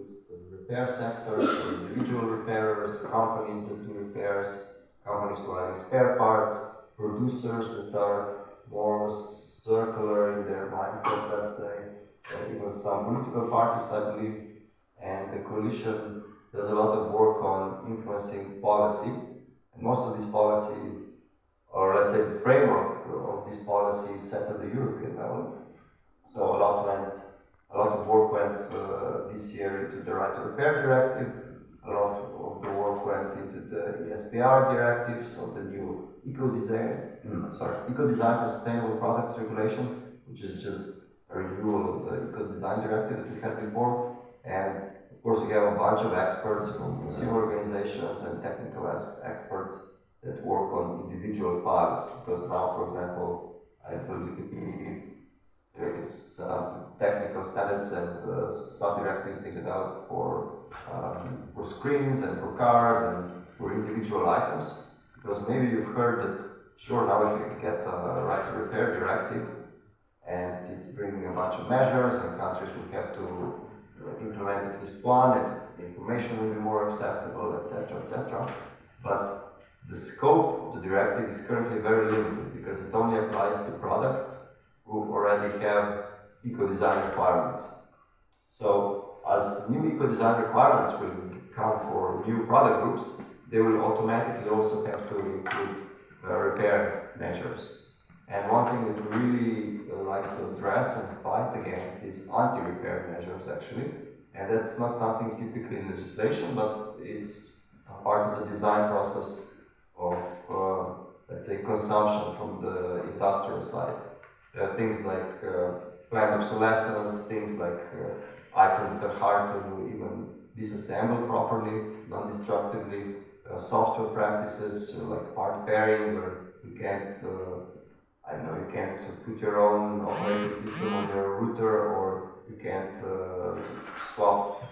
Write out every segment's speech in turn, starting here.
includes the repair sector, so individual repairers, companies that do repairs, companies providing spare parts, producers that are more circular in their mindset, let's say, even some political parties, I believe, and the coalition does a lot of work on influencing policy, and most of this policy, or let's say the framework of this policy is set at the European level. So a lot of work went this year into the Right to Repair Directive. A lot of the work went into the ESPR directive, so the new eco-design for sustainable products regulation, which is just a renewal of the eco-design directive that we had before. And of course, we have a bunch of experts from consumer organizations and technical experts that work on individual files. Because now, for example, I believe there is technical standards and sub-directives figured out for screens and for cars and for individual items. Because maybe you've heard that, sure, now we can get a Right to Repair directive, and it's bringing a bunch of measures, and countries will have to implement at least one, and the information will be more accessible, etc., etc. But the scope of the directive is currently very limited because it only applies to products who already have eco-design requirements. So as new eco-design requirements will come for new product groups, they will automatically also have to include repair measures. And one thing that we really like to address and fight against is anti-repair measures, actually. And that's not something typically in legislation, but it's a part of the design process of, let's say, consumption from the industrial side. There are things like planned obsolescence, things like items that are hard to even disassemble properly, non-destructively, software practices like part pairing, where you can't you can't put your own operating system on your router, or you can't swap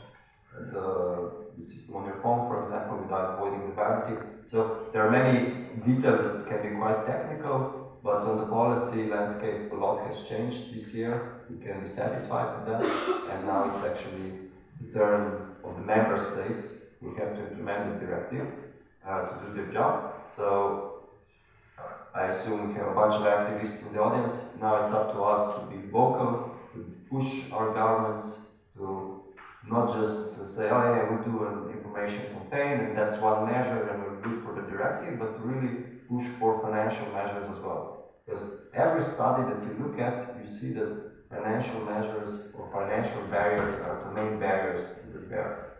the system on your phone, for example, without voiding the warranty. So there are many details that can be quite technical, but on the policy landscape, a lot has changed this year. We can be satisfied with that, and now it's actually the turn of the member states who have to implement the directive to do their job. So I assume we have a bunch of activists in the audience. Now it's up to us to be vocal, to push our governments to not just say, oh yeah, we'll do an information campaign and that's one measure and we're good for the directive, but to really push for financial measures as well. Because every study that you look at, you see that financial measures or financial barriers are the main barriers to repair.